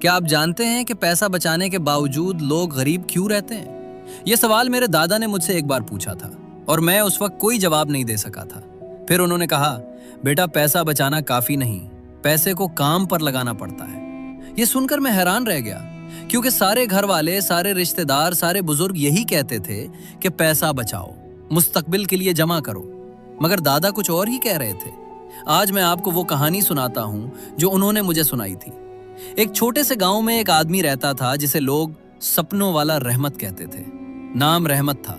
क्या आप जानते हैं कि पैसा बचाने के बावजूद लोग गरीब क्यों रहते हैं? ये सवाल मेरे दादा ने मुझसे एक बार पूछा था और मैं उस वक्त कोई जवाब नहीं दे सका था। फिर उन्होंने कहा, बेटा पैसा बचाना काफी नहीं, पैसे को काम पर लगाना पड़ता है। ये सुनकर मैं हैरान रह गया, क्योंकि सारे घर वाले, सारे रिश्तेदार, सारे बुजुर्ग यही कहते थे कि पैसा बचाओ, मुस्तकबिल के लिए जमा करो। मगर दादा कुछ और ही कह रहे थे। आज मैं आपको वो कहानी सुनाता हूँ जो उन्होंने मुझे सुनाई थी। एक छोटे से गांव में एक आदमी रहता था जिसे लोग सपनों वाला रहमत कहते थे। नाम रहमत था,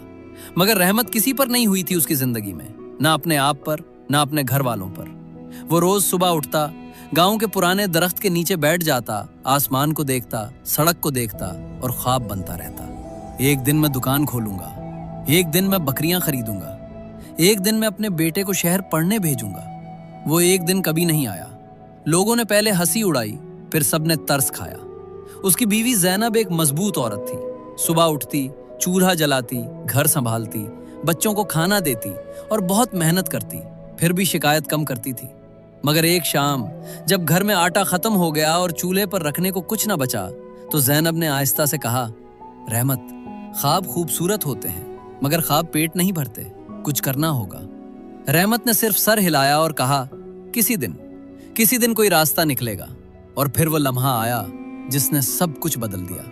मगर रहमत किसी पर नहीं हुई थी उसकी जिंदगी में, ना अपने आप पर, ना अपने घर वालों पर। वो रोज सुबह उठता, गांव के पुराने दरख्त के नीचे बैठ जाता, आसमान को देखता, सड़क को देखता और ख्वाब बनता रहता। एक दिन मैं दुकान खोलूंगा, एक दिन मैं बकरियां खरीदूंगा, एक दिन मैं अपने बेटे को शहर पढ़ने भेजूंगा। वो एक दिन कभी नहीं आया। लोगों ने पहले हंसी उड़ाई, फिर सबने तरस खाया। उसकी बीवी ज़ैनब एक मजबूत औरत थी। सुबह उठती, चूल्हा जलाती, घर संभालती, बच्चों को खाना देती और बहुत मेहनत करती, फिर भी शिकायत कम करती थी। मगर एक शाम जब घर में आटा खत्म हो गया और चूल्हे पर रखने को कुछ न बचा, तो ज़ैनब ने आहिस्ता से कहा, रहमत, ख्वाब खूबसूरत होते हैं, मगर ख्वाब पेट नहीं भरते, कुछ करना होगा। रहमत ने सिर्फ सर हिलाया और कहा, किसी दिन कोई रास्ता निकलेगा। और फिर वो लम्हा आया जिसने सब कुछ बदल दिया।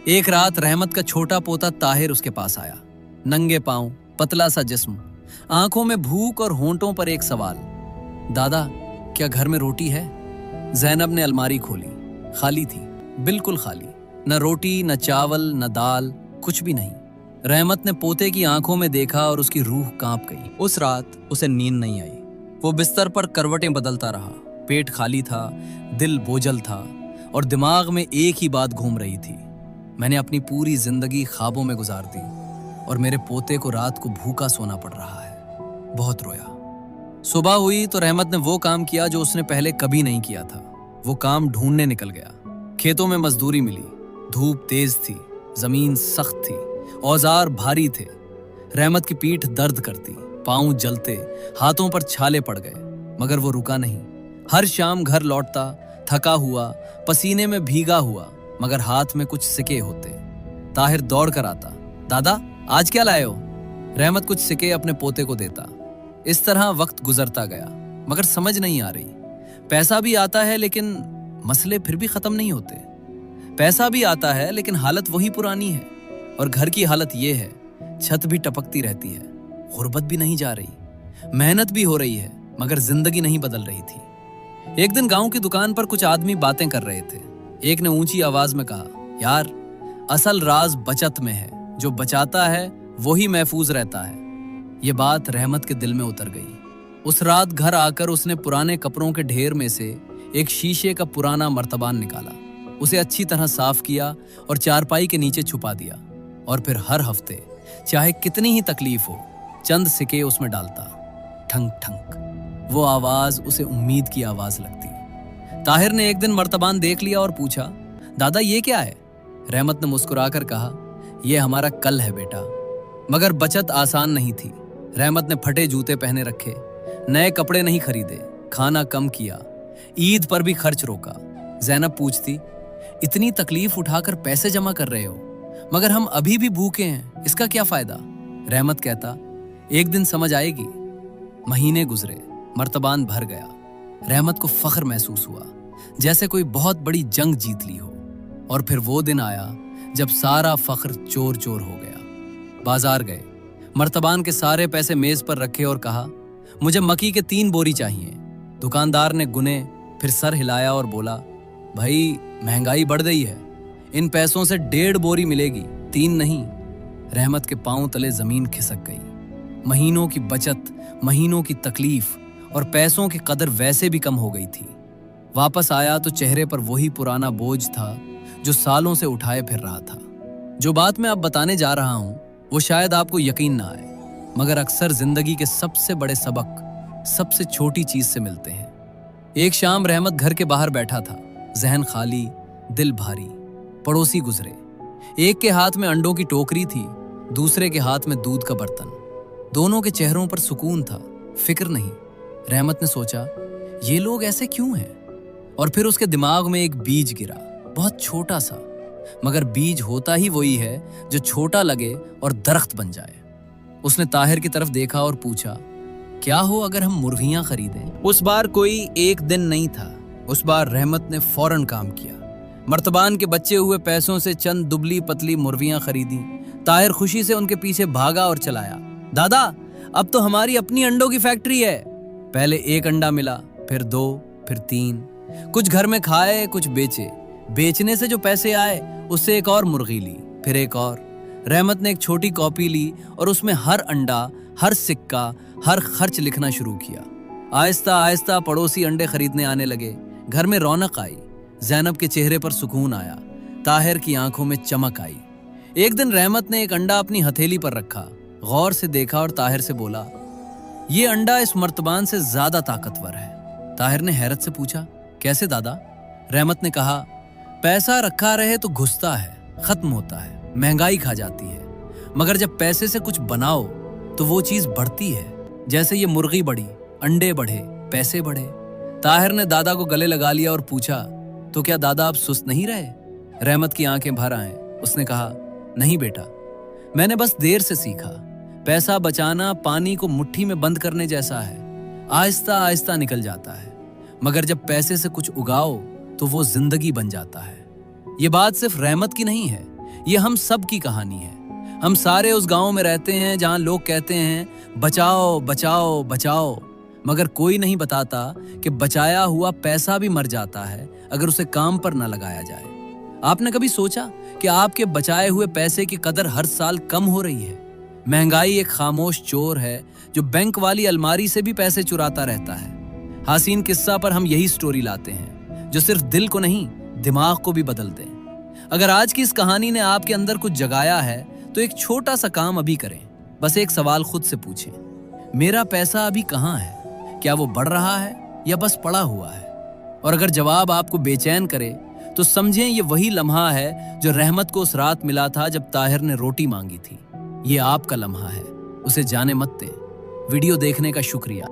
एक रात रहमत का छोटा पोता ताहिर उसके पास आया, नंगे पांव, पतला सा जिस्म, आंखों में भूख और होंठों पर एक सवाल, दादा क्या घर में रोटी है? ज़ैनब ने अलमारी खोली, खाली थी, बिल्कुल खाली। न रोटी, न चावल, न दाल, कुछ भी नहीं। रहमत ने पोते की आंखों में देखा और उसकी रूह कांप गई। उस रात उसे नींद नहीं आई। वो बिस्तर पर करवटें बदलता रहा। पेट खाली था, दिल बोझल था और दिमाग में एक ही बात घूम रही थी, मैंने अपनी पूरी जिंदगी ख्वाबों में गुजार दी और मेरे पोते को रात को भूखा सोना पड़ रहा है। बहुत रोया। सुबह हुई तो रहमत ने वो काम किया जो उसने पहले कभी नहीं किया था। वो काम ढूंढने निकल गया। खेतों में मजदूरी मिली। धूप तेज थी, जमीन सख्त थी, औजार भारी थे। रहमत की पीठ दर्द करती, पांव जलते, हाथों पर छाले पड़ गए, मगर वो रुका नहीं। हर शाम घर लौटता, थका हुआ, पसीने में भीगा हुआ, मगर हाथ में कुछ सिक्के होते। ताहिर दौड़ कर आता, दादा आज क्या लाए हो? रहमत कुछ सिक्के अपने पोते को देता। इस तरह वक्त गुजरता गया, मगर समझ नहीं आ रही। पैसा भी आता है लेकिन मसले फिर भी खत्म नहीं होते। पैसा भी आता है लेकिन हालत वही पुरानी है। और घर की हालत ये है, छत भी टपकती रहती है, गुर्बत भी नहीं जा रही, मेहनत भी हो रही है, मगर जिंदगी नहीं बदल रही थी। एक दिन गांव की दुकान पर कुछ आदमी बातें कर रहे थे। एक ने ऊंची आवाज में कहा, यार असल राज बचत में है, जो बचाता है वही महफूज रहता है। ये बात रहमत के दिल में उतर गई। उस रात घर आकर उसने पुराने कपड़ों के ढेर में से एक शीशे का पुराना मर्तबान निकाला, उसे अच्छी तरह साफ किया और चारपाई के नीचे छुपा दिया। और फिर हर हफ्ते, चाहे कितनी ही तकलीफ हो, चंद सिक्के उसमें डालता। ठंक ठंक, वो आवाज उसे उम्मीद की आवाज लगती। ताहिर ने एक दिन मर्तबान देख लिया और पूछा, दादा ये क्या है? रहमत ने मुस्कुराकर कहा, यह हमारा कल है बेटा। मगर बचत आसान नहीं थी। रहमत ने फटे जूते पहने रखे, नए कपड़े नहीं खरीदे, खाना कम किया, ईद पर भी खर्च रोका। ज़ैनब पूछती, इतनी तकलीफ उठाकर पैसे जमा कर रहे हो, मगर हम अभी भी भूखे हैं, इसका क्या फायदा? रहमत कहता, एक दिन समझ आएगी। महीने गुजरे, मर्तबान भर गया। रहमत को फख्र महसूस हुआ, जैसे कोई बहुत बड़ी जंग जीत ली हो। और फिर वो दिन आया जब सारा फख्र चोर चोर हो गया। बाजार गए, मर्तबान के सारे पैसे मेज पर रखे और कहा, मुझे मक्की के 3 बोरी चाहिए। दुकानदार ने गुने, फिर सर हिलाया और बोला, भाई महंगाई बढ़ गई है, इन पैसों से 1.5 बोरी मिलेगी, 3 नहीं। रहमत के पांव तले जमीन खिसक गई। महीनों की बचत, महीनों की तकलीफ और पैसों की कदर वैसे भी कम हो गई थी। वापस आया तो चेहरे पर वही पुराना बोझ था जो सालों से उठाए फिर रहा था। जो बात मैं अब बताने जा रहा हूं वो शायद आपको यकीन ना आए, मगर अक्सर जिंदगी के सबसे बड़े सबक सबसे छोटी चीज से मिलते हैं। एक शाम रहमत घर के बाहर बैठा था, जहन खाली, दिल भारी। पड़ोसी गुजरे। एक के हाथ में अंडों की टोकरी थी, दूसरे के हाथ में दूध का बर्तन। दोनों के चेहरों पर सुकून था, फिक्र नहीं। रहमत ने सोचा, ये लोग ऐसे क्यों हैं? और फिर उसके दिमाग में एक बीज गिरा, बहुत छोटा सा, मगर बीज होता ही वही है जो छोटा लगे और दरख्त बन जाए। उसने ताहिर की तरफ देखा और पूछा, क्या हो अगर हम मुर्गियां खरीदें? उस बार कोई एक दिन नहीं था। उस बार रहमत ने फौरन काम किया। मर्तबान के बचे हुए पैसों से चंद दुबली पतली मुर्गियां खरीदी। ताहिर खुशी से उनके पीछे भागा और चलाया। दादा, अब तो हमारी अपनी अंडों की फैक्ट्री है। पहले एक अंडा मिला, फिर 2, फिर 3। कुछ घर में खाए, कुछ बेचे। बेचने से जो पैसे आए उससे एक और मुर्गी ली, फिर एक और। रहमत ने एक छोटी कॉपी ली और उसमें हर अंडा, हर सिक्का, हर खर्च लिखना शुरू किया। आहिस्ता आहिस्ता पड़ोसी अंडे खरीदने आने लगे। घर में रौनक आई। ज़ैनब के चेहरे पर सुकून आया। ताहिर की आंखों में चमक आई। एक दिन रहमत ने एक अंडा अपनी हथेली पर रखा, गौर से देखा और ताहिर से बोला, ये अंडा इस मर्तबान से ज्यादा ताकतवर है। ताहिर ने हैरत से पूछा, कैसे दादा? रहमत ने कहा, पैसा रखा रहे तो घुसता है, खत्म होता है, महंगाई खा जाती है, मगर जब पैसे से कुछ बनाओ तो वो चीज बढ़ती है। जैसे ये मुर्गी बढ़ी, अंडे बढ़े, पैसे बढ़े। ताहिर ने दादा को गले लगा लिया और पूछा, तो क्या दादा आप सुस्त नहीं रहे? रहमत की आंखें भर आए। उसने कहा, नहीं बेटा, मैंने बस देर से सीखा। पैसा बचाना पानी को मुट्ठी में बंद करने जैसा है, आहिस्ता आहिस्ता निकल जाता है, मगर जब पैसे से कुछ उगाओ तो वो जिंदगी बन जाता है। ये बात सिर्फ रहमत की नहीं है, ये हम सब की कहानी है। हम सारे उस गांव में रहते हैं जहां लोग कहते हैं बचाओ बचाओ बचाओ, मगर कोई नहीं बताता कि बचाया हुआ पैसा भी मर जाता है अगर उसे काम पर ना लगाया जाए। आपने कभी सोचा कि आपके बचाए हुए पैसे की कदर हर साल कम हो रही है? महंगाई एक खामोश चोर है जो बैंक वाली अलमारी से भी पैसे चुराता रहता है। हसीन किस्सा पर हम यही स्टोरी लाते हैं जो सिर्फ दिल को नहीं, दिमाग को भी बदल दे। अगर आज की इस कहानी ने आपके अंदर कुछ जगाया है तो एक छोटा सा काम अभी करें। बस एक सवाल खुद से पूछें, मेरा पैसा अभी कहाँ है? क्या वो बढ़ रहा है या बस पड़ा हुआ है? और अगर जवाब आपको बेचैन करे तो समझें ये वही लम्हा है जो रहमत को उस रात मिला था जब ताहिर ने रोटी मांगी थी। ये आपका लम्हा है, उसे जाने मत दें। वीडियो देखने का शुक्रिया।